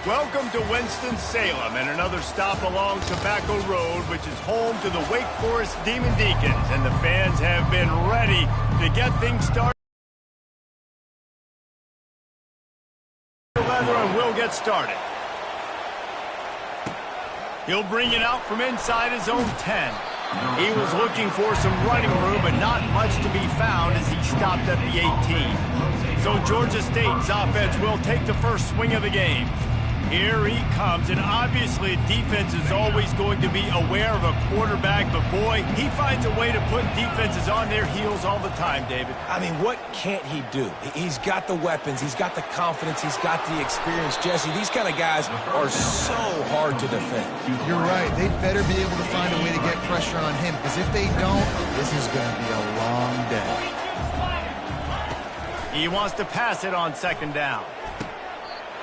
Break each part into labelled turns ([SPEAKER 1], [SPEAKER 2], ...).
[SPEAKER 1] Welcome to Winston-Salem and another stop along Tobacco Road, which is home to the Wake Forest Demon Deacons, and the fans have been ready to get things started. And we'll get started. He'll bring it out from inside his own 10. He was looking for some running room, but not much to be found as he stopped at the 18. So Georgia State's offense will take the first swing of the game. Here he comes, and obviously defense is always going to be aware of a quarterback, but boy, he finds a way to put defenses on their heels all the time, David.
[SPEAKER 2] I mean, what can't he do? He's got the weapons, he's got the confidence, he's got the experience. Jesse, these kind of guys are so hard to defend.
[SPEAKER 3] You're right. They better be able to find a way to get pressure on him, because if they don't, this is going to be a long day.
[SPEAKER 1] He wants to pass it on second down.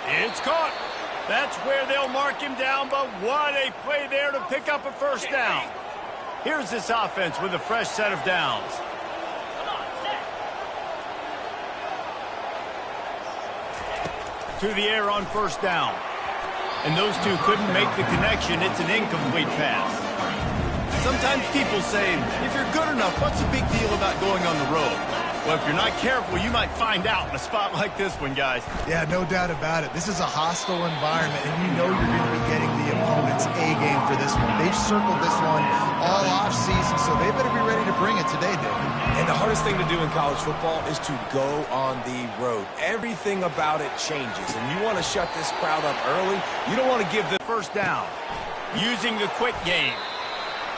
[SPEAKER 1] It's caught. That's where they'll mark him down, but what a play there to pick up a first down. Here's this offense with a fresh set of downs. To the air on first down. And those two couldn't make the connection. It's an incomplete pass. Sometimes people say, if you're good enough, what's the big deal about going on the road? Well, if you're not careful, you might find out in a spot like this one, guys.
[SPEAKER 3] Yeah, no doubt about it. This is a hostile environment, and you know you're going to be getting the opponent's A-game for this one. They've circled this one all off-season, so they better be ready to bring it today, David.
[SPEAKER 2] And the hardest thing to do in college football is to go on the road. Everything about it changes, and you want to shut this crowd up early. You don't want to give the
[SPEAKER 1] first down using the quick game.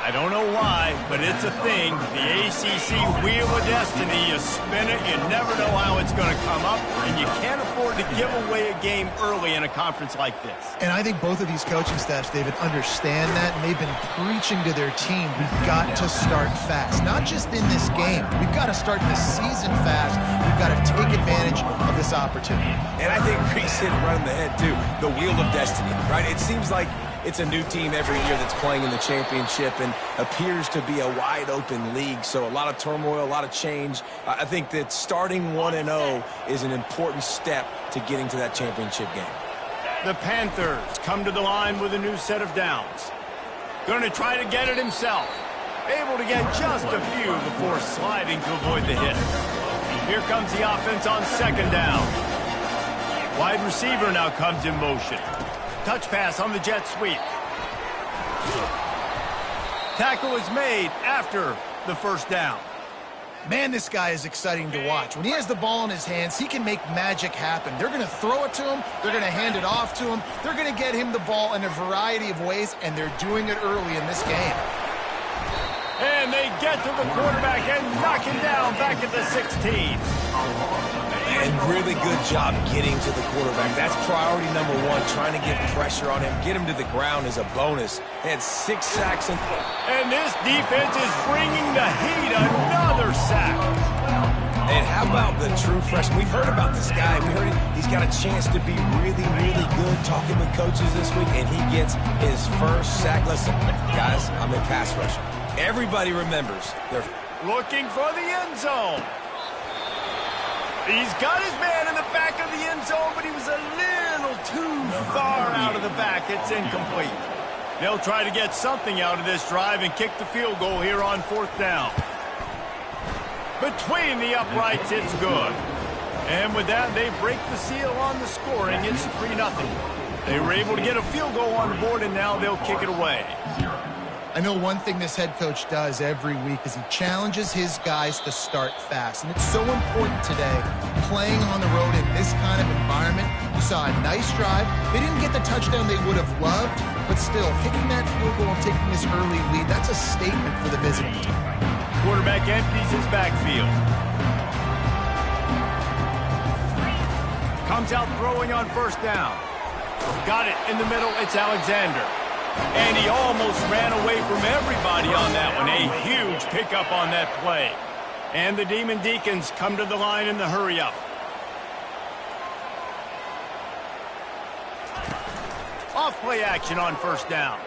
[SPEAKER 1] I don't know why, but it's a thing. The ACC Wheel of Destiny, you spin it, you never know how it's going to come up, and you can't afford to give away a game early in a conference like this.
[SPEAKER 3] And I think both of these coaching staffs, David, understand that, and they've been preaching to their team, we've got to start fast. Not just in this game. We've got to start the season fast. We've got to take advantage of this opportunity.
[SPEAKER 2] And I think Reese hit it right on the head, too. The Wheel of Destiny, right? It seems like it's a new team every year that's playing in the championship and appears to be a wide-open league, so a lot of turmoil, a lot of change. I think that starting 1-0 is an important step to getting to that championship game.
[SPEAKER 1] The Panthers come to the line with a new set of downs. Going to try to get it himself. Able to get just a few before sliding to avoid the hit. Here comes the offense on second down. Wide receiver now comes in motion. Touch pass on the jet sweep. Tackle is made after the first down.
[SPEAKER 3] Man, this guy is exciting to watch. When he has the ball in his hands, he can make magic happen. They're going to throw it to him. They're going to hand it off to him. They're going to get him the ball in a variety of ways, and they're doing it early in this game.
[SPEAKER 1] And they get to the quarterback and knock him down back at the 16.
[SPEAKER 2] And really good job getting to the quarterback. That's priority number one, trying to get pressure on him. Get him to the ground is a bonus. They had 6 sacks.
[SPEAKER 1] And this defense is bringing the heat. Another sack.
[SPEAKER 2] And how about the true freshman? We've heard about this guy. We heard he's got a chance to be really, really good. Talking with coaches this week, and he gets his first sack. Listen, guys, I'm a pass rusher. Everybody remembers. They're
[SPEAKER 1] looking for the end zone. He's got his man in the back of the end zone, but he was a little too far out of the back. It's incomplete. They'll try to get something out of this drive and kick the field goal here on fourth down. Between the uprights, it's good. And with that, they break the seal on the scoring. It's 3-0. They were able to get a field goal on the board, and now they'll kick it away.
[SPEAKER 3] I know one thing this head coach does every week is he challenges his guys to start fast. And it's so important today, playing on the road in this kind of environment. You saw a nice drive. They didn't get the touchdown they would have loved, but still, kicking that field goal and taking this early lead, that's a statement for the visiting team.
[SPEAKER 1] Quarterback empties his backfield. Comes out throwing on first down. Got it in the middle. It's Alexander. And he almost ran away from everybody on that one. A huge pickup on that play. And the Demon Deacons come to the line in the hurry-up. Off play action on first down.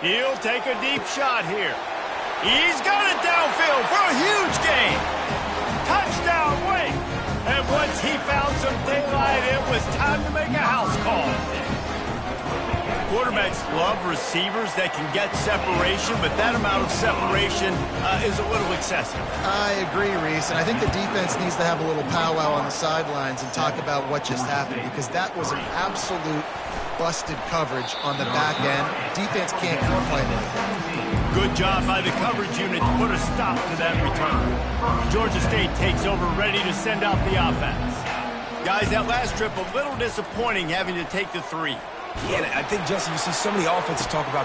[SPEAKER 1] He'll take a deep shot here. He's got it downfield for a huge gain. Touchdown, Wake. And once he found some daylight. It was time to make a house call. Quarterbacks love receivers that can get separation, but that amount of separation is a little excessive.
[SPEAKER 3] I agree, Reese, and I think the defense needs to have a little powwow on the sidelines and talk about what just happened, because that was an absolute busted coverage on the back end. Defense can't keep playing like that.
[SPEAKER 1] Good job by the coverage unit to put a stop to that return. Georgia State takes over, ready to send out the offense. Guys, that last trip a little disappointing, having to take the 3.
[SPEAKER 2] Yeah, I think, Jesse, you see so many offenses talk about...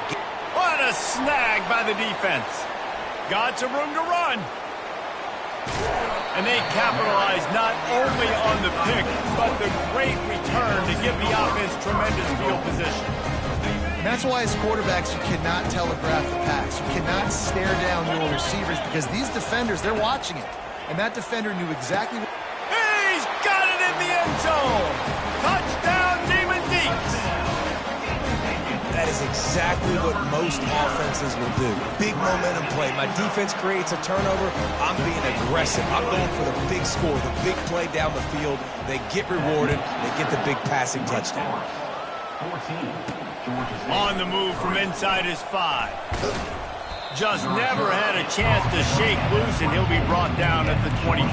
[SPEAKER 1] What a snag by the defense. Got some room to run. And they capitalize not only on the pick, but the great return to give the offense tremendous field position.
[SPEAKER 3] And that's why as quarterbacks, you cannot telegraph the pass. You cannot stare down your receivers, because these defenders, they're watching it. And that defender knew exactly what...
[SPEAKER 1] He's got it in the end zone. Touchdown, Demon Deeks.
[SPEAKER 2] That is exactly what most offenses will do. Big momentum play. My defense creates a turnover. I'm being aggressive. I'm going for the big score, the big play down the field. They get rewarded. They get the big passing touchdown.
[SPEAKER 1] On the move from inside his 5. Just never had a chance to shake loose, and he'll be brought down at the 24.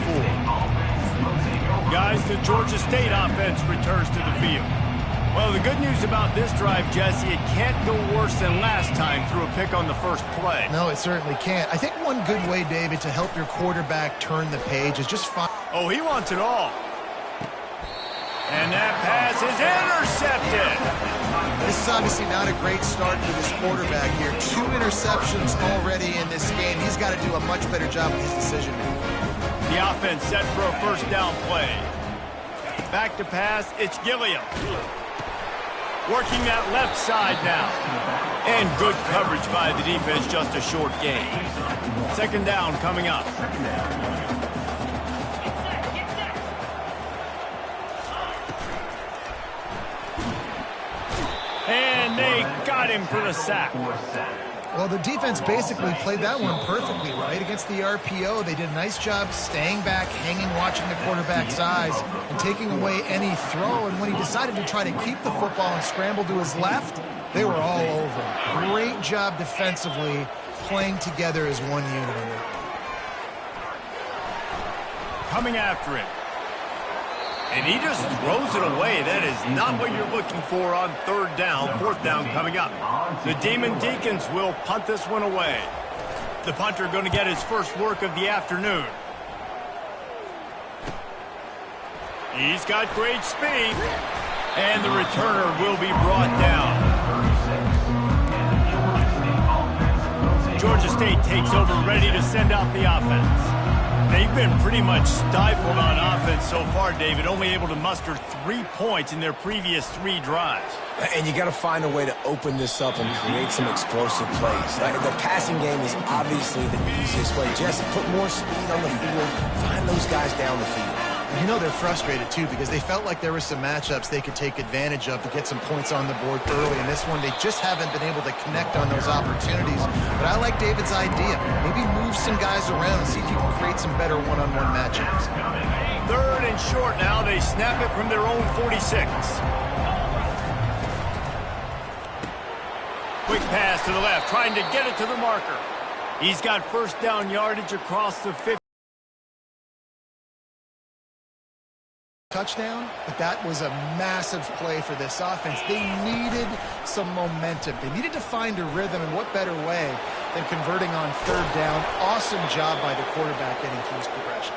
[SPEAKER 1] Guys, the Georgia State offense returns to the field. Well, the good news about this drive, Jesse, it can't go worse than last time through a pick on the first play.
[SPEAKER 3] No, it certainly can't. I think one good way, David, to help your quarterback turn the page is just find...
[SPEAKER 1] Oh, he wants it all. And that pass is intercepted.
[SPEAKER 3] This is obviously not a great start for this quarterback here. 2 interceptions already in this game. He's got to do a much better job with his decision making.
[SPEAKER 1] The offense set for a first down play. Back to pass, it's Gilliam. Working that left side now. And good coverage by the defense, just a short gain. Second down coming up. And they got him for the sack.
[SPEAKER 3] Well, the defense basically played that one perfectly, right? Against the RPO, they did a nice job staying back, hanging, watching the quarterback's eyes, and taking away any throw. And when he decided to try to keep the football and scramble to his left, they were all over him. Great job defensively, playing together as one unit on that.
[SPEAKER 1] Coming after it. And he just throws it away. That is not what you're looking for on third down. Fourth down coming up. The Demon Deacons will punt this one away. The punter going to get his first work of the afternoon. He's got great speed. And the returner will be brought down. Georgia State takes over, ready to send out the offense. They've been pretty much stifled on offense so far, David, only able to muster 3 points in their previous 3 drives.
[SPEAKER 2] And you got to find a way to open this up and create some explosive plays. The passing game is obviously the easiest way. Jesse, put more speed on the field. Find those guys down the field.
[SPEAKER 3] You know they're frustrated, too, because they felt like there were some matchups they could take advantage of to get some points on the board early. In this one, they just haven't been able to connect on those opportunities. But I like David's idea. Maybe move some guys around and see if you can create some better one-on-one matchups.
[SPEAKER 1] Third and short now. They snap it from their own 46. Quick pass to the left, trying to get it to the marker. He's got first down yardage across the 50.
[SPEAKER 3] Touchdown, but that was a massive play for this offense. They needed some momentum. They needed to find a rhythm, and what better way than converting on third down. Awesome job by the quarterback getting through his progression.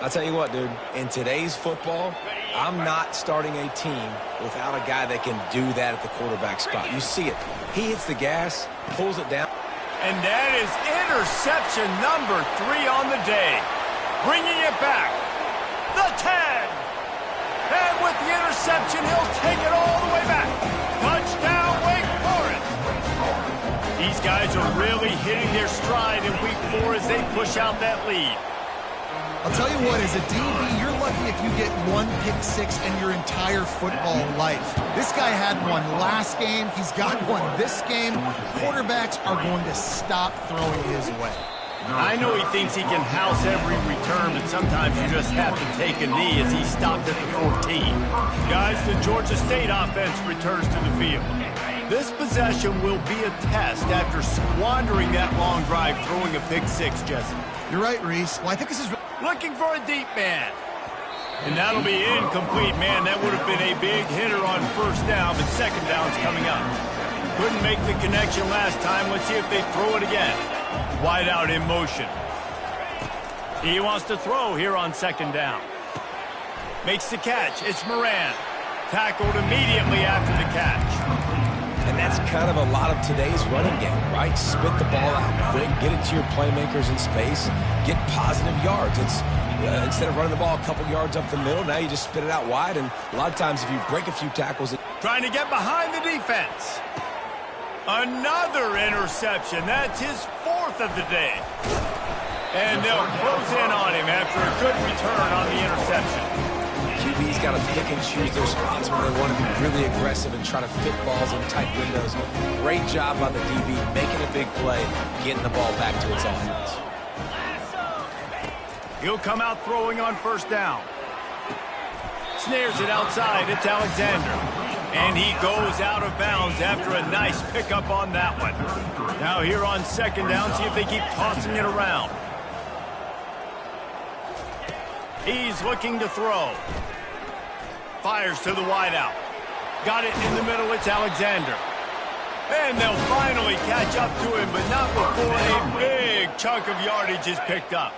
[SPEAKER 2] I'll tell you what, dude, in today's football, I'm not starting a team without a guy that can do that at the quarterback spot. You see it. He hits the gas, pulls it down.
[SPEAKER 1] And that is interception number 3 on the day. Bringing it back. The 10. And with the interception, he'll take it all the way back. Touchdown, Wake Forest. These guys are really hitting their stride in week 4 as they push out that lead.
[SPEAKER 3] I'll tell you what, as a DB, you're lucky if you get 1 pick 6 in your entire football life. This guy had one last game. He's got one this game. Quarterbacks are going to stop throwing his way.
[SPEAKER 1] I know he thinks he can house every return, but sometimes you just have to take a knee as he stopped at the 14. Guys, the Georgia State offense returns to the field. This possession will be a test after squandering that long drive, throwing a pick six, Jesse.
[SPEAKER 3] You're right, Reese. Well, I think this is...
[SPEAKER 1] Looking for a deep man. And that'll be incomplete, man. That would have been a big hitter on first down, but second down's coming up. Couldn't make the connection last time. Let's see if they throw it again. Wide out in motion. He wants to throw here on second down. Makes the catch. It's Moran. Tackled immediately after the catch.
[SPEAKER 2] And that's kind of a lot of today's running game, right? Spit the ball out quick, get it to your playmakers in space, get positive yards. It's instead of running the ball a couple yards up the middle, now you just spit it out wide, and a lot of times if you break a few tackles...
[SPEAKER 1] Trying to get behind the defense. Another interception. That's his fourth of the day. And they'll close in on him after a good return on the interception.
[SPEAKER 2] QB's got to pick and choose their spots when they want to be really aggressive and try to fit balls in tight windows. Great job by the DB, making a big play, getting the ball back to its offense.
[SPEAKER 1] He'll come out throwing on first down. Snares it outside. It's Alexander. And he goes out of bounds after a nice pickup on that one. Now here on second down, see if they keep tossing it around. He's looking to throw. Fires to the wideout. Got it in the middle. It's Alexander. And they'll finally catch up to him, but not before a big chunk of yardage is picked up.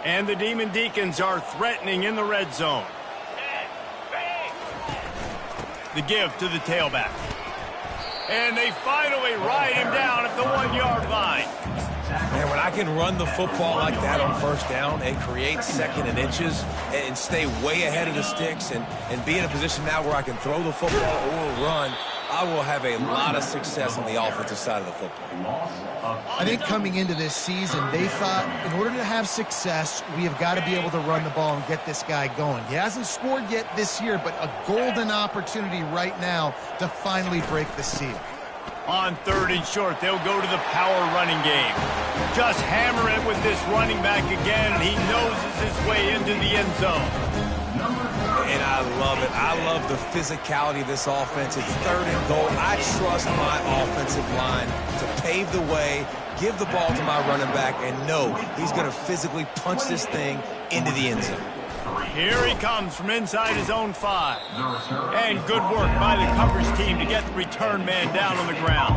[SPEAKER 1] And the Demon Deacons are threatening in the red zone. The give to the tailback. And they finally ride him down at the 1 yard line.
[SPEAKER 2] Man, when I can run the football like that on first down and create second and inches and stay way ahead of the sticks and be in a position now where I can throw the football or run, I will have a lot of success on the offensive side of the football.
[SPEAKER 3] I think coming into this season, they thought in order to have success, we have got to be able to run the ball and get this guy going. He hasn't scored yet this year, but a golden opportunity right now to finally break the seal.
[SPEAKER 1] On third and short, they'll go to the power running game. Just hammer it with this running back again, and he noses his way into the end zone.
[SPEAKER 2] And I love it. I love the physicality of this offense. It's third and goal. I trust my offensive line to pave the way, give the ball to my running back, and know he's going to physically punch this thing into the end zone.
[SPEAKER 1] Here he comes from inside his own 5. And good work by the coverage team to get the return man down on the ground.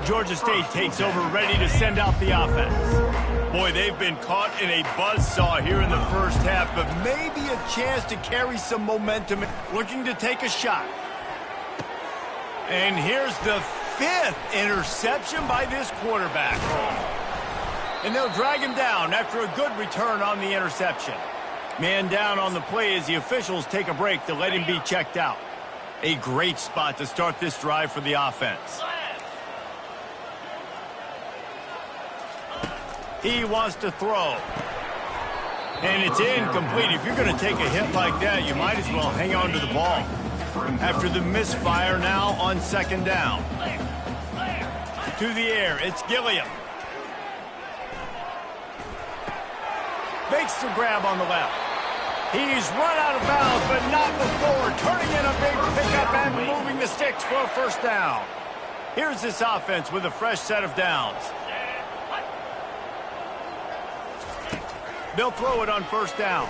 [SPEAKER 1] Georgia State takes over, ready to send out the offense. Boy, they've been caught in a buzzsaw here in the first half, but maybe a chance to carry some momentum. Looking to take a shot. And here's the 5th interception by this quarterback. And they'll drag him down after a good return on the interception. Man down on the play as the officials take a break to let him be checked out. A great spot to start this drive for the offense. He wants to throw. And it's incomplete. If you're going to take a hit like that, you might as well hang on to the ball. After the misfire, now on second down. To the air, it's Gilliam. Makes the grab on the left. He's run out of bounds, but not before turning in a big pickup and moving the sticks for a first down. Here's this offense with a fresh set of downs. They'll throw it on first down.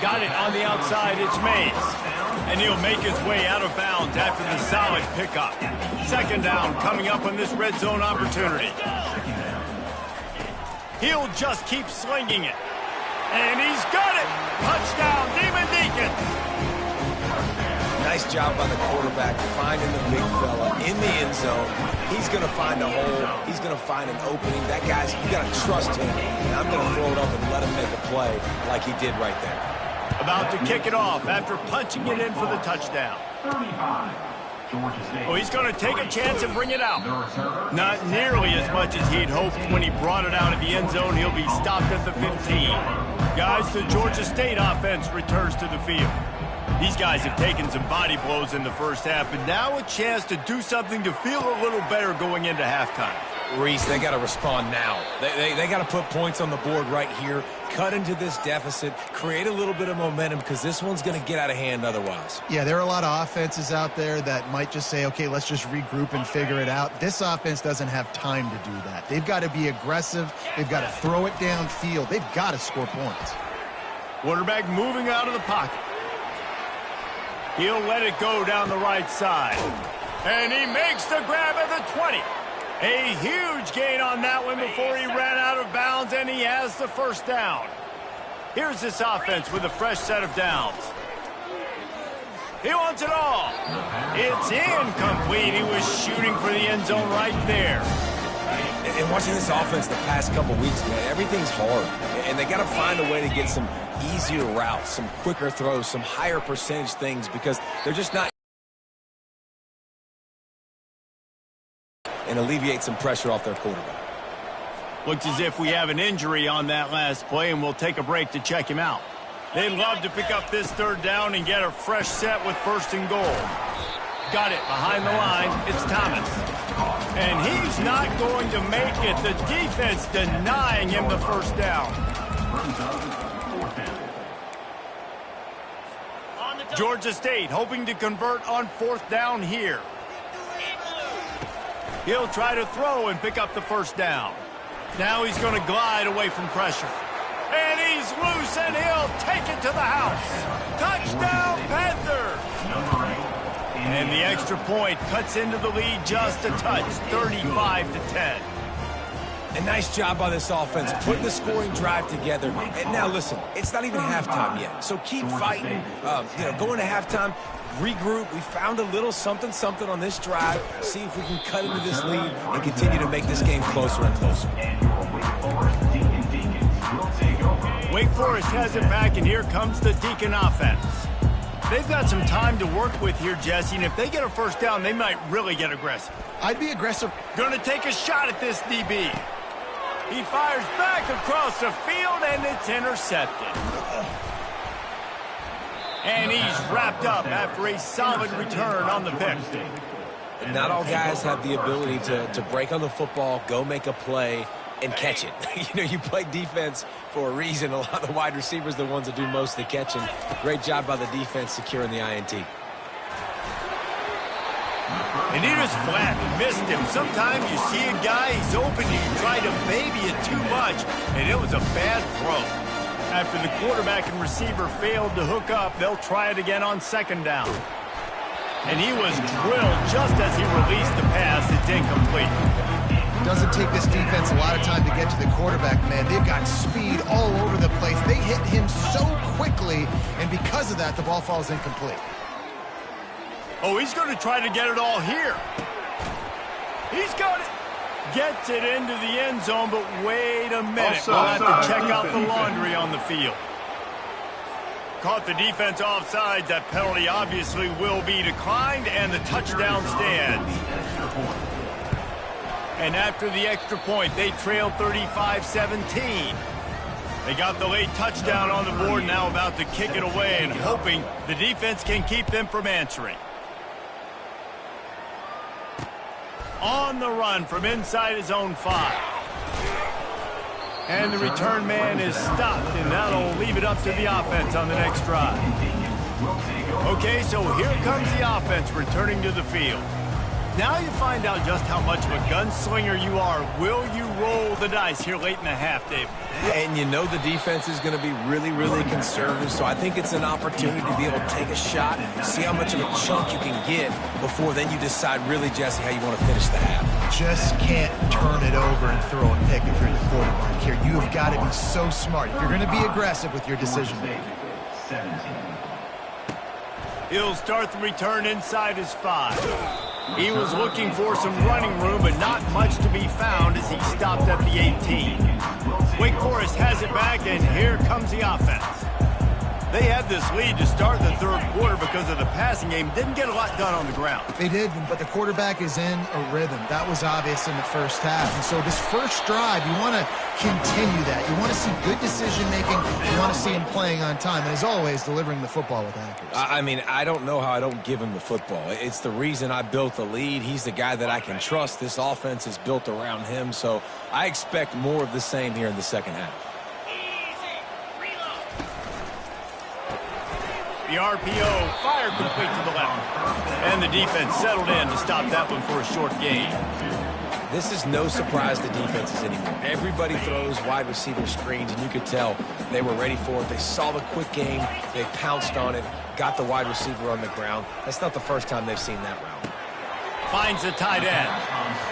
[SPEAKER 1] Got it on the outside, it's Mays. And he'll make his way out of bounds after the solid pickup. Second down coming up on this red zone opportunity. He'll just keep slinging it. And he's got it! Touchdown, Demon Deacons!
[SPEAKER 2] Nice job by the quarterback finding the big fella in the end zone. He's going to find a hole. He's going to find an opening. That guy's, you got to trust him. And I'm going to throw it up and let him make a play like he did right there.
[SPEAKER 1] About to kick it off after punching it in for the touchdown. Well, he's going to take a chance and bring it out. Not nearly as much as he'd hoped when he brought it out of the end zone. He'll be stopped at the 15. Guys, the Georgia State offense returns to the field. These guys have taken some body blows in the first half, but now a chance to do something to feel a little better going into halftime.
[SPEAKER 2] Reese, they got to respond now. They got to put points on the board right here, cut into this deficit, create a little bit of momentum because this one's going to get out of hand otherwise.
[SPEAKER 3] Yeah, there are a lot of offenses out there that might just say, okay, let's just regroup and figure it out. This offense doesn't have time to do that. They've got to be aggressive. They've got to throw it downfield. They've got to score points.
[SPEAKER 1] Quarterback moving out of the pocket. He'll let it go down the right side. And he makes the grab at the 20. A huge gain on that one before he ran out of bounds, and he has the first down. Here's this offense with a fresh set of downs. He wants it all. It's incomplete. He was shooting for the end zone right there.
[SPEAKER 2] And watching this offense the past couple weeks, man, everything's hard. And they got to find a way to get some easier routes, some quicker throws, some higher percentage things because they're just not. And alleviate some pressure off their quarterback.
[SPEAKER 1] Looks as if we have an injury on that last play, and we'll take a break to check him out. They'd love to pick up this third down and get a fresh set with 1st and goal. Got it behind the line. It's Thomas. And he's not going to make it. The defense denying him the first down. Georgia State hoping to convert on 4th down here. He'll try to throw and pick up the first down. Now he's going to glide away from pressure. And he's loose, and he'll take it to the house. Touchdown, Panthers! And the extra point cuts into the lead just a touch, 35-10.
[SPEAKER 2] A nice job by this offense, putting the scoring drive together. And now, listen, it's not even halftime yet. So keep fighting, going to halftime. Regroup. We found a little something on this drive. See if we can cut into this lead and continue to make this game closer and closer.
[SPEAKER 1] Wake Forest has it back, and here comes the Deacon offense. They've got some time to work with here, Jesse, and if they get a first down, they might really get aggressive.
[SPEAKER 3] I'd be aggressive.
[SPEAKER 1] Going to take a shot at this DB. He fires back across the field, and it's intercepted. And he's wrapped up after a solid return on the pick.
[SPEAKER 2] Not all guys have the ability to break on the football, go make a play, and catch it. You play defense for a reason. A lot of the wide receivers are the ones that do most of the catching. Great job by the defense securing the INT.
[SPEAKER 1] And he just flat missed him. Sometimes you see a guy, he's open, you try to baby it too much, and it was a bad throw. After the quarterback and receiver failed to hook up, they'll try it again on 2nd down. And he was drilled just as he released the pass. It's incomplete.
[SPEAKER 3] Doesn't take this defense a lot of time to get to the quarterback, man. They've got speed all over the place. They hit him so quickly, and because of that, the ball falls incomplete.
[SPEAKER 1] Oh, he's going to try to get it all here. He's got it. Gets it into the end zone, but wait a minute. We'll have to check out the laundry on the field. Caught the defense offside. That penalty obviously will be declined, and the touchdown stands. And after the extra point, they trailed 35-17. They got the late touchdown on the board, now about to kick it away and hoping the defense can keep them from answering. On the run from inside his own 5. And the return man is stopped, and that'll leave it up to the offense on the next drive. Okay, so here comes the offense returning to the field. Now you find out just how much of a gunslinger you are. Will you roll the dice here late in the half, Dave?
[SPEAKER 2] And the defense is going to be really, really conservative, so I think it's an opportunity to be able to take a shot, see how much of a chunk you can get before then you decide really, Jesse, how you want to finish the half.
[SPEAKER 3] Just can't turn it over and throw a pick if you're the quarterback here. You have got to be so smart if you're going to be aggressive with your decision making.
[SPEAKER 1] He'll start the return inside his 5. He was looking for some running room, but not much to be found as he stopped at the 18. Wake Forest has it back, and here comes the offense. They had this lead to start the third quarter because of the passing game. Didn't get a lot done on the ground.
[SPEAKER 3] They did, but the quarterback is in a rhythm. That was obvious in the first half. And so this first drive, you want to continue that. You want to see good decision-making. You want to see him playing on time. And as always, delivering the football with accuracy.
[SPEAKER 2] I mean, I don't know how I don't give him the football. It's the reason I built the lead. He's the guy that I can trust. This offense is built around him. So I expect more of the same here in the second half.
[SPEAKER 1] The RPO fired complete to the left. And the defense settled in to stop that one for a short gain.
[SPEAKER 2] This is no surprise to defenses anymore. Everybody throws wide receiver screens, and you could tell they were ready for it. They saw the quick game. They pounced on it, got the wide receiver on the ground. That's not the first time they've seen that route.
[SPEAKER 1] Finds the tight end.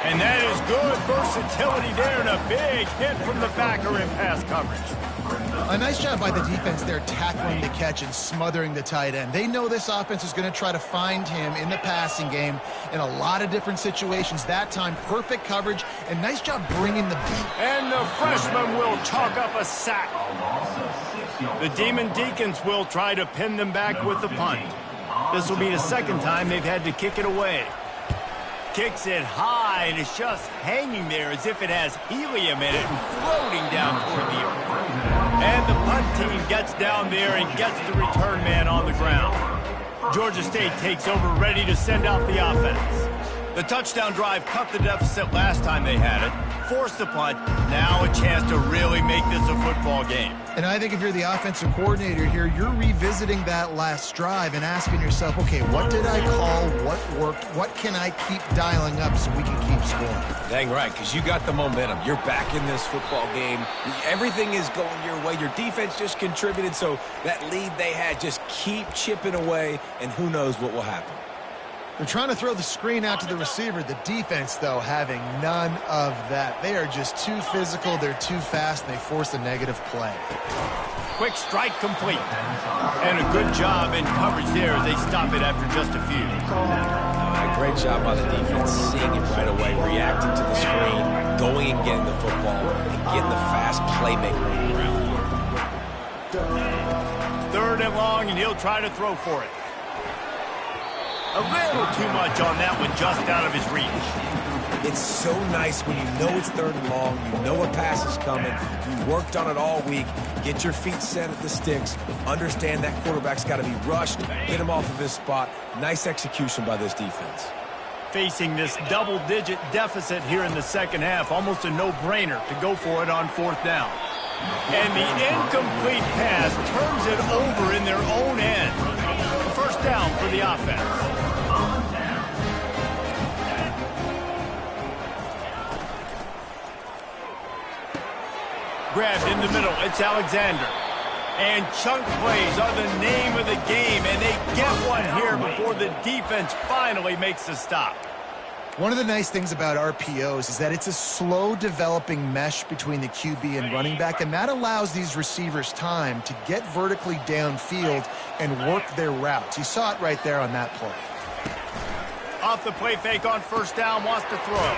[SPEAKER 1] And that is good versatility there, and a big hit from the backer in pass coverage.
[SPEAKER 3] A nice job by the defense there, tackling the catch and smothering the tight end. They know this offense is going to try to find him in the passing game in a lot of different situations. That time, perfect coverage, and nice job bringing the beat.
[SPEAKER 1] And the freshman will chalk up a sack. The Demon Deacons will try to pin them back with the punt. This will be the second time they've had to kick it away. Kicks it high, and it's just hanging there as if it has helium in it and floating down toward the earth. And the punt team gets down there and gets the return man on the ground. Georgia State takes over, ready to send out the offense. The touchdown drive cut the deficit last time they had it, forced the punt, now a chance to really make this a football game.
[SPEAKER 3] And I think if you're the offensive coordinator here, you're revisiting that last drive and asking yourself, okay, what did I call? What worked? What can I keep dialing up so we can keep scoring?
[SPEAKER 2] Dang right, because you got the momentum. You're back in this football game. Everything is going your way. Your defense just contributed, so that lead they had, just keep chipping away, and who knows what will happen.
[SPEAKER 3] They're trying to throw the screen out to the receiver. The defense, though, having none of that. They are just too physical. They're too fast, and they force a negative play.
[SPEAKER 1] Quick strike complete. And a good job in coverage there as they stop it after just a few.
[SPEAKER 2] Great job by the defense, seeing it right away, reacting to the screen, going and getting the football, and getting the fast playmaker on the ground.
[SPEAKER 1] Third and long, and he'll try to throw for it. A little too much on that one, just out of his reach.
[SPEAKER 2] It's so nice when you know it's third and long, you know a pass is coming, you worked on it all week, get your feet set at the sticks, understand that quarterback's got to be rushed, get him off of his spot. Nice execution by this defense.
[SPEAKER 1] Facing this double-digit deficit here in the second half, almost a no-brainer to go for it on fourth down. And the incomplete pass turns it over in their own end. First down for the offense. Grabbed in the middle, it's Alexander. And chunk plays are the name of the game, and they get one here before the defense finally makes the stop.
[SPEAKER 3] One of the nice things about RPOs is that it's a slow developing mesh between the QB and running back, and that allows these receivers time to get vertically downfield and work their routes. You saw it right there on that play.
[SPEAKER 1] Off the play fake on first down, wants to throw.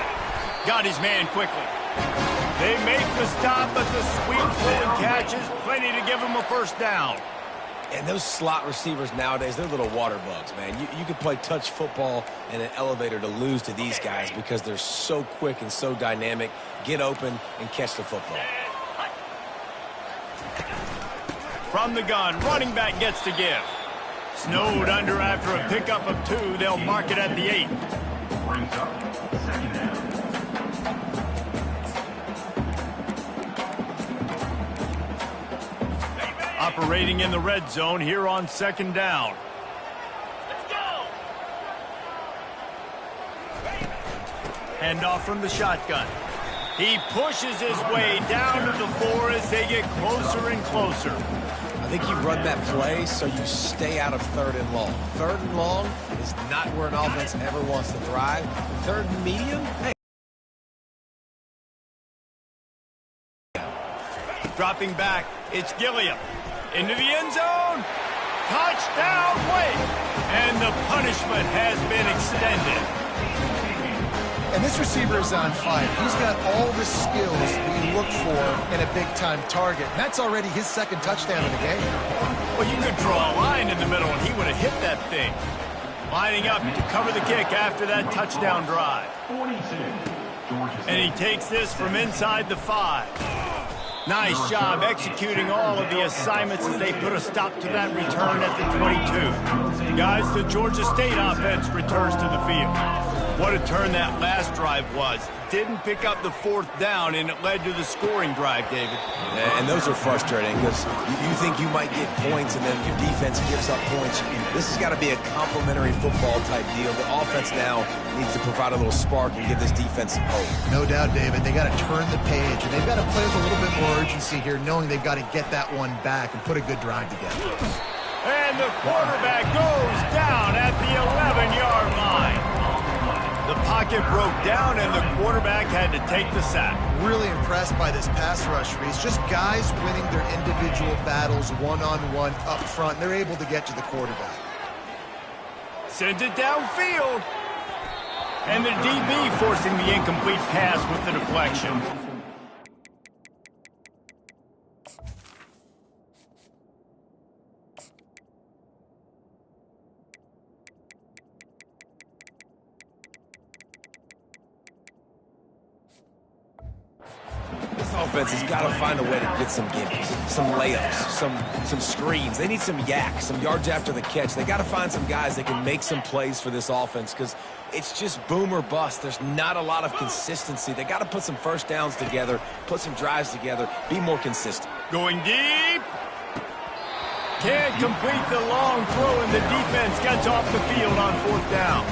[SPEAKER 1] Got his man quickly. They make the stop, but the sweep forward catch is plenty to give him a first down.
[SPEAKER 2] And those slot receivers nowadays, they're little water bugs, man. You can play touch football in an elevator to lose to these guys because they're so quick and so dynamic. Get open and catch the football.
[SPEAKER 1] From the gun, running back gets to give. Snowed under after a pickup of 2. They'll mark it at the 8. Operating in the red zone here on second down. Let's go. Handoff from the shotgun. He pushes his way down to the 4 as they get closer and closer.
[SPEAKER 2] I think you run that play so you stay out of third and long. Third and long is not where an offense ever wants to thrive. Third and medium, hey.
[SPEAKER 1] Dropping back, it's Gilliam. Into the end zone. Touchdown, wait. And the punishment has been extended.
[SPEAKER 3] And this receiver is on fire. He's got all the skills that you look for in a big-time target. And that's already his second touchdown in the game.
[SPEAKER 1] Well, you could draw a line in the middle, and he would have hit that thing. Lining up to cover the kick after that touchdown drive. And he takes this from inside the 5. Nice job executing all of the assignments as they put a stop to that return at the 22. Guys, the Georgia State offense returns to the field. What a turn that last drive was. Didn't pick up the 4th down, and it led to the scoring drive, David.
[SPEAKER 2] And those are frustrating because you think you might get points, and then your defense gives up points. This has got to be a complementary football type deal. The offense now needs to provide a little spark and give this defense some hope.
[SPEAKER 3] No doubt, David. They got to turn the page, and they've got to play with a little bit more urgency here, knowing they've got to get that one back and put a good drive together.
[SPEAKER 1] And the quarterback goes down at the 11-yard line. The pocket broke down, and the quarterback had to take the sack.
[SPEAKER 3] Really impressed by this pass rush, Reese. Just guys winning their individual battles one-on-one up front. They're able to get to the quarterback.
[SPEAKER 1] Sends it downfield. And the DB forcing the incomplete pass with the deflection.
[SPEAKER 2] Offense has got to find a way to get some gimmies, some layups, some screens. They need some yak, some yards after the catch. They got to find some guys that can make some plays for this offense because it's just boom or bust. There's not a lot of consistency. They got to put some first downs together, put some drives together, be more consistent.
[SPEAKER 1] Going deep. Can't complete the long throw, and the defense gets off the field on 4th down.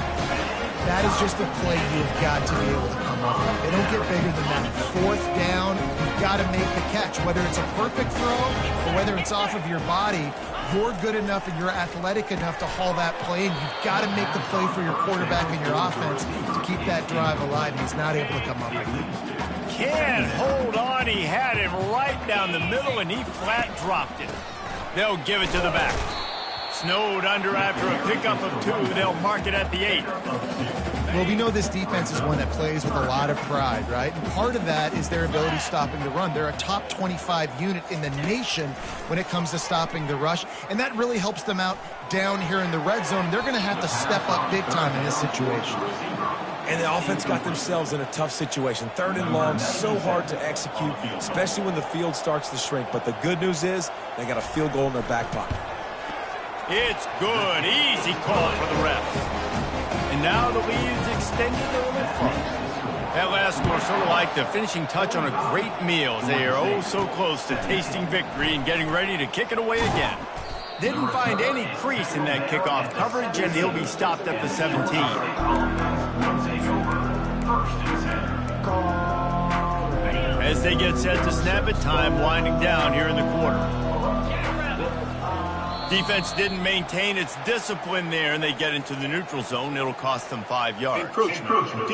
[SPEAKER 3] That is just a play you've got to be able to come up with. They don't get bigger than that. 4th down, you've got to make the catch. Whether it's a perfect throw or whether it's off of your body, you're good enough and you're athletic enough to haul that play, and you've got to make the play for your quarterback and your offense to keep that drive alive. He's not able to come up with it.
[SPEAKER 1] Can't hold on. He had it right down the middle, and he flat dropped it. They'll give it to the back. Snowed under after a pickup of 2. They'll mark it at the 8.
[SPEAKER 3] Well, we know this defense is one that plays with a lot of pride, right? And part of that is their ability stopping the run. They're a top 25 unit in the nation when it comes to stopping the rush, and that really helps them out down here in the red zone. They're going to have to step up big time in this situation.
[SPEAKER 2] And the offense got themselves in a tough situation. 3rd and long, so hard to execute, especially when the field starts to shrink. But the good news is they got a field goal in their back pocket.
[SPEAKER 1] It's good. Easy call for the refs. And now the lead is extended a little further. That last score sort of like the finishing touch on a great meal. They are oh so close to tasting victory and getting ready to kick it away again. Didn't find any crease in that kickoff coverage, and he'll be stopped at the 17. As they get set to snap it, time winding down here in the quarter. Defense didn't maintain its discipline there, and they get into the neutral zone. It'll cost them 5 yards.
[SPEAKER 4] Encroachment.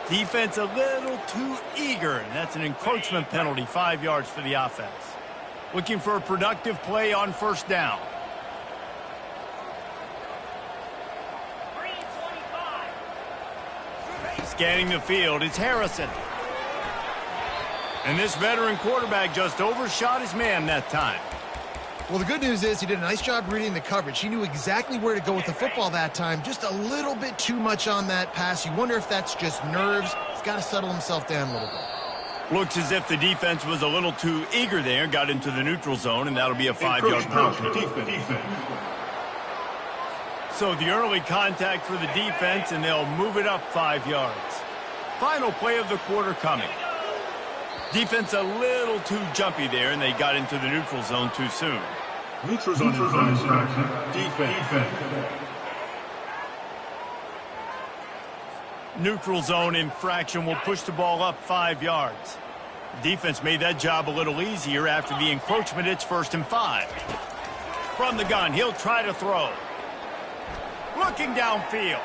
[SPEAKER 1] Defense a little too eager, and that's an encroachment penalty, 5 yards for the offense. Looking for a productive play on 1st down. Scanning the field, it's Harrison. And this veteran quarterback just overshot his man that time.
[SPEAKER 3] Well, the good news is he did a nice job reading the coverage. He knew exactly where to go with the football that time. Just a little bit too much on that pass. You wonder if that's just nerves. He's got to settle himself down a little bit.
[SPEAKER 1] Looks as if the defense was a little too eager there, got into the neutral zone, and that'll be a 5-yard penalty. So the early contact for the defense, and they'll move it up 5 yards. Final play of the quarter coming. Defense a little too jumpy there, and they got into the neutral zone too soon.
[SPEAKER 4] Neutral zone defense.
[SPEAKER 1] Neutral zone infraction will push the ball up 5 yards. Defense made that job a little easier after the encroachment. It's 1st and 5. From the gun, he'll try to throw. Looking downfield.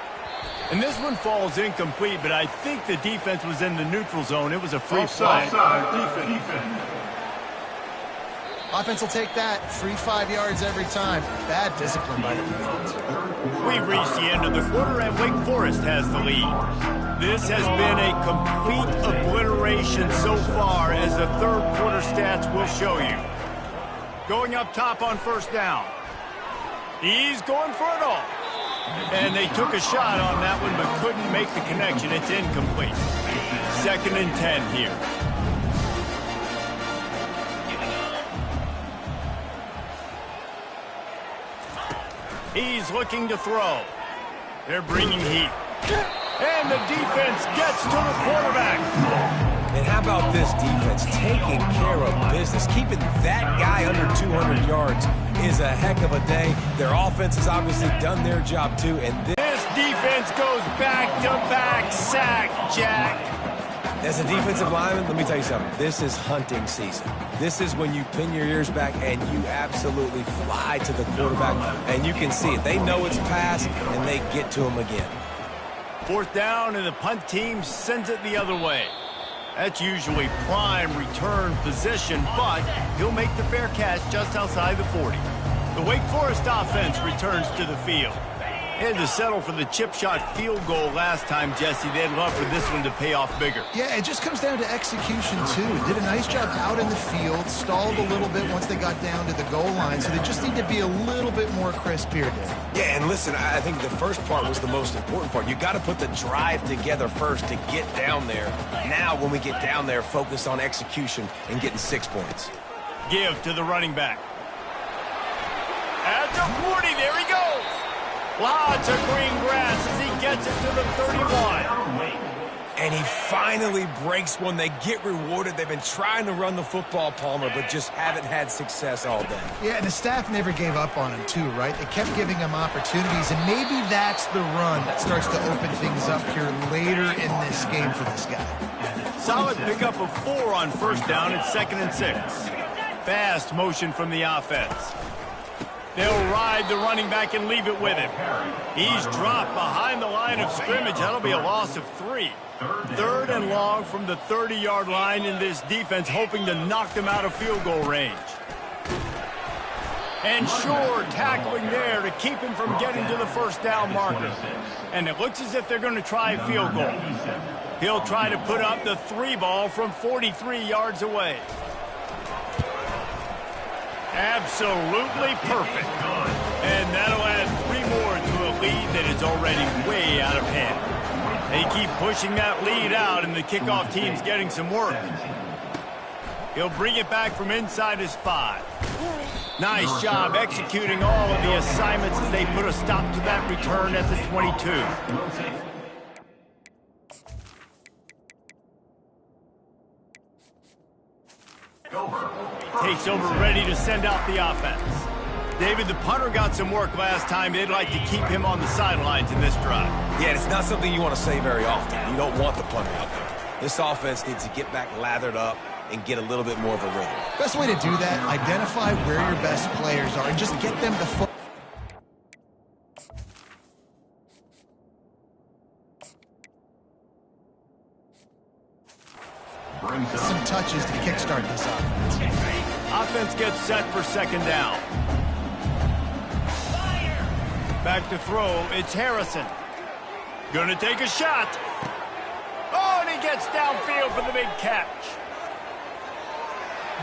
[SPEAKER 1] And this one falls incomplete, but I think the defense was in the neutral zone. It was a free play.
[SPEAKER 3] Offense will take that. 3-5 yards every time. Bad discipline by the defense.
[SPEAKER 1] We've reached the end of the quarter, and Wake Forest has the lead. This has been a complete obliteration so far, as the third quarter stats will show you. Going up top on first down. He's going for it all. And they took a shot on that one, but couldn't make the connection. It's incomplete. 2nd and 10 here. He's looking to throw. They're bringing heat. And the defense gets to the quarterback.
[SPEAKER 2] And how about this defense taking care of business? Keeping that guy under 200 yards is a heck of a day. Their offense has obviously done their job too. And
[SPEAKER 1] this defense goes back-to-back sack, Jack.
[SPEAKER 2] As a defensive lineman, let me tell you something. This is hunting season. This is when you pin your ears back and you absolutely fly to the quarterback. And you can see it. They know it's pass, and they get to him again.
[SPEAKER 1] 4th down, and the punt team sends it the other way. That's usually prime return position, but he'll make the fair catch just outside the 40. The Wake Forest offense returns to the field. They had to settle for the chip shot field goal last time, Jesse. They'd love for this one to pay off bigger.
[SPEAKER 3] Yeah, it just comes down to execution, too. Did a nice job out in the field, stalled a little bit once they got down to the goal line, so they just need to be a little bit more crisp here, Dave.
[SPEAKER 2] Yeah, and listen, I think the first part was the most important part. You got to put the drive together first to get down there. Now, when we get down there, focus on execution and getting 6 points.
[SPEAKER 1] Give to the running back. At the 40, there he goes. Lots of green grass as he gets it to the 31.
[SPEAKER 2] And he finally breaks one. They get rewarded. They've been trying to run the football, Palmer, but just haven't had success all day.
[SPEAKER 3] Yeah, and the staff never gave up on him, too, right? They kept giving him opportunities, and maybe that's the run that starts to open things up here later in this game for this guy.
[SPEAKER 1] Solid pickup of 4 on first down at 2nd and 6. Fast motion from the offense. They'll ride the running back and leave it with him. He's dropped behind the line of scrimmage. That'll be a loss of 3. 3rd and long from the 30-yard line, in this defense hoping to knock them out of field goal range. And Shore tackling there to keep him from getting to the first down marker. And it looks as if they're going to try a field goal. He'll try to put up the 3 ball from 43 yards away. Absolutely perfect. And that'll add 3 more to a lead that is already way out of hand. They keep pushing that lead out, and the kickoff team's getting some work. He'll bring it back from inside his 5. Nice job executing all of the assignments as they put a stop to that return at the 22. Takes over, ready to send out the offense. David, the punter got some work last time. They'd like to keep him on the sidelines in this drive.
[SPEAKER 2] Yeah, it's not something you want to say very often. You don't want the punter out there. This offense needs to get back lathered up and get a little bit more of a rhythm.
[SPEAKER 3] Best way to do that, identify where your best players are and just get them the foot. Some touches to kickstart this offense.
[SPEAKER 1] Offense gets set for 2nd down. Back to throw, it's Harrison. Gonna take a shot. Oh, and he gets downfield for the big catch.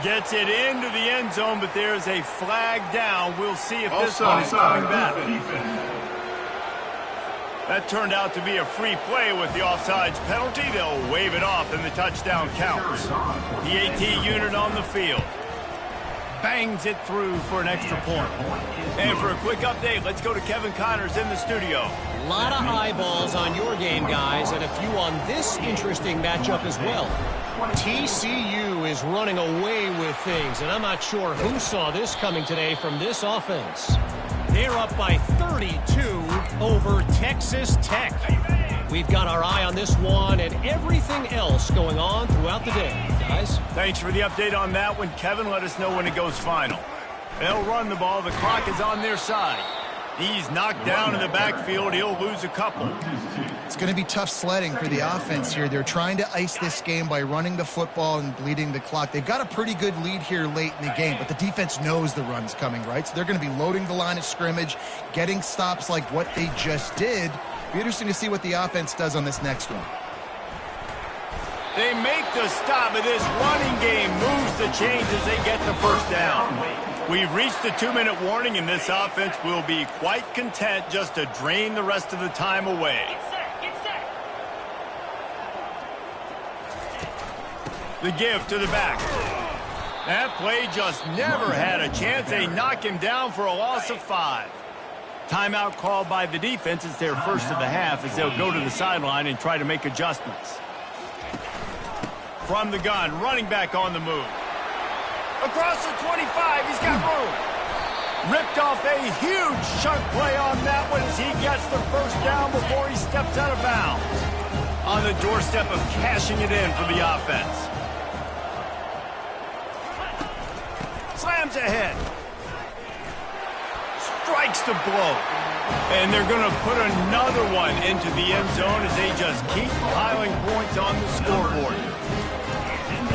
[SPEAKER 1] Gets it into the end zone, but there's a flag down. We'll see if this one is coming back. That turned out to be a free play with the offsides penalty. They'll wave it off, and the touchdown counts. The AT unit on the field. Bangs it through for an extra point. And for a quick update, let's go to Kevin Connors in the studio.
[SPEAKER 5] A lot of eyeballs on your game, guys, and a few on this interesting matchup as well. TCU is running away with things, and I'm not sure who saw this coming today from this offense. They're up by 32 over Texas Tech. We've got our eye on this one and everything else going on throughout the day, guys.
[SPEAKER 1] Thanks for the update on that one, Kevin. Let us know when it goes final. They'll run the ball. The clock is on their side. He's knocked down in the backfield. He'll lose a couple.
[SPEAKER 3] It's going to be tough sledding for the offense here. They're trying to ice this game by running the football and bleeding the clock. They've got a pretty good lead here late in the game, but the defense knows the run's coming, right? So they're going to be loading the line of scrimmage, getting stops like what they just did. Be interesting to see what the offense does on this next one.
[SPEAKER 1] They make the stop, and this running game moves the chains as they get the first down. We've reached the 2-minute warning, and this offense will be quite content just to drain the rest of the time away.
[SPEAKER 6] Get set.
[SPEAKER 1] The give to the back. That play just never had a chance. They knock him down for a loss of 5. Timeout called by the defense. It's their first of the half as they'll go to the sideline and try to make adjustments. From the gun, running back on the move. Across the 25, he's got room. Ripped off a huge chunk play on that one as he gets the first down before he steps out of bounds. On the doorstep of cashing it in for the offense. Slams ahead. Strikes the blow. And they're going to put another one into the end zone as they just keep piling points on the scoreboard.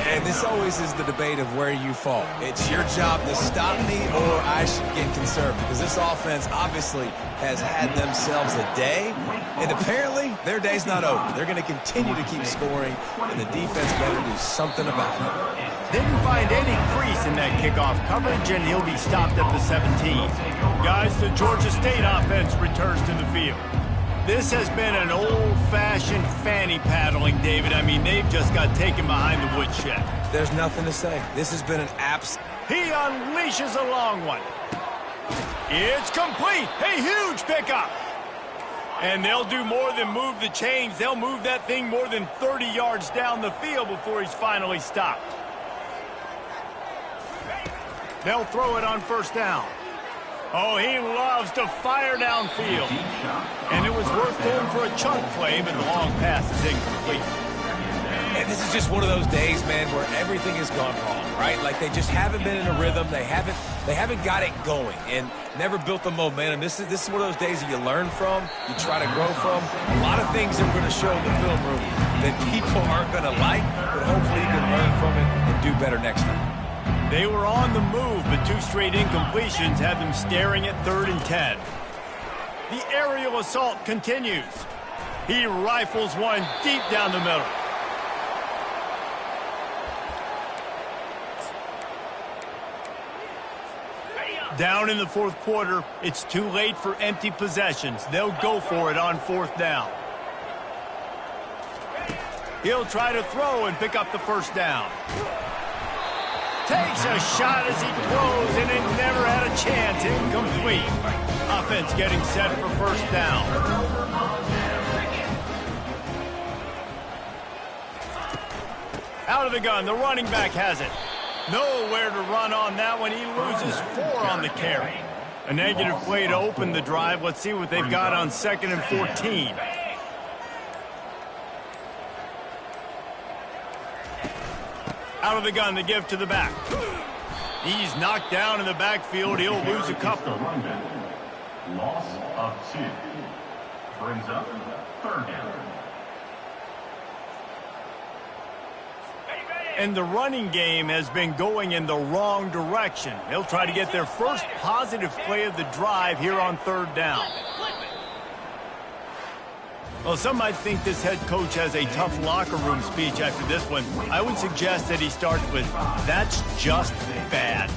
[SPEAKER 2] And this always is the debate of where you fall. It's your job to stop me or I should get conservative, because this offense obviously has had themselves a day, and apparently their day's not over. They're going to continue to keep scoring, and the defense better do something about it.
[SPEAKER 1] Didn't find any crease in that kickoff coverage, and he'll be stopped at the 17. Guys, the Georgia State offense returns to the field. This has been an old-fashioned fanny paddling, David. I mean, they've just got taken behind the woodshed.
[SPEAKER 2] There's nothing to say. This has been an
[SPEAKER 1] He unleashes a long one. It's complete. A huge pickup. And they'll do more than move the chains. They'll move that thing more than 30 yards down the field before he's finally stopped. They'll throw it on first down. Oh, he loves to fire downfield. And it was worth going for a chunk play, but the long pass is incomplete.
[SPEAKER 2] And this is just one of those days, man, where everything has gone wrong, right? Like they just haven't been in a rhythm. They haven't got it going and never built the momentum. This is one of those days that you learn from, you try to grow from. A lot of things are going to show in the film room that people aren't going to like, but hopefully you can learn from it and do better next time.
[SPEAKER 1] They were on the move, but 2 straight incompletions had them staring at 3rd and 10. The aerial assault continues. He rifles one deep down the middle. Down in the 4th quarter, it's too late for empty possessions. They'll go for it on 4th down. He'll try to throw and pick up the first down. Takes a shot as he throws, and it never had a chance. Incomplete. Offense getting set for first down. Out of the gun, the running back has it. Nowhere to run on that one. He loses 4 on the carry. A negative play to open the drive. Let's see what they've got on 2nd and 14. Out of the gun, the give to the back. He's knocked down in the backfield. He'll lose a couple.
[SPEAKER 4] Loss of 2. Brings up 3rd down.
[SPEAKER 1] And the running game has been going in the wrong direction. They'll try to get their first positive play of the drive here on 3rd down. Well, some might think this head coach has a tough locker room speech after this one. I would suggest that he starts with, "That's just bad."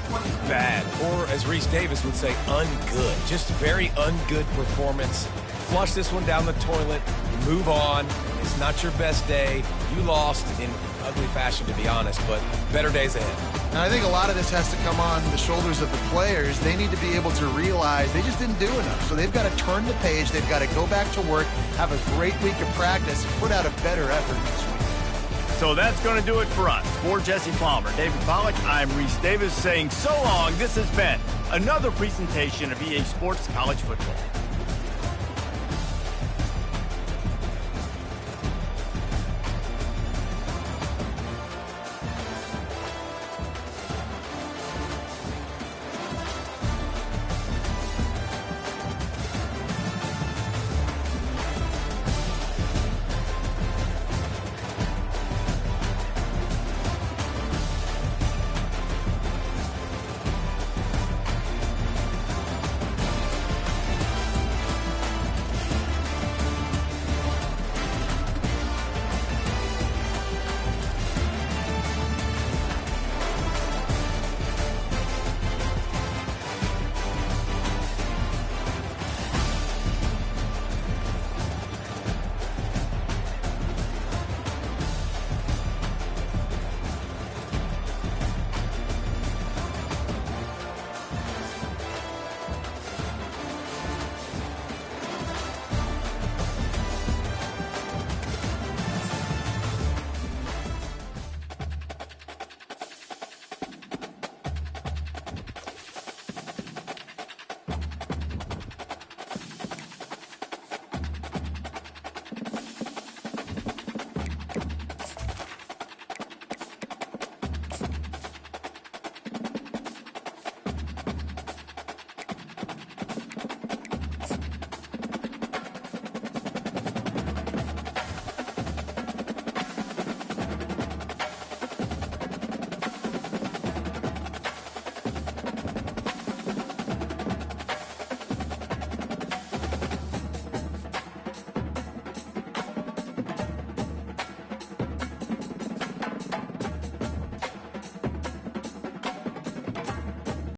[SPEAKER 2] Bad. Or, as Reese Davis would say, ungood. Just very ungood performance. Flush this one down the toilet. Move on. It's not your best day. You lost in ugly fashion, to be honest, but better days ahead.
[SPEAKER 3] And I think a lot of this has to come on the shoulders of the players. They need to be able to realize they just didn't do enough. So they've got to turn the page. They've got to go back to work, have a great week of practice, and put out a better effort this week.
[SPEAKER 1] So that's going to do it for us. For Jesse Palmer, David Pollack, I'm Reese Davis saying so long. This has been another presentation of EA Sports College Football.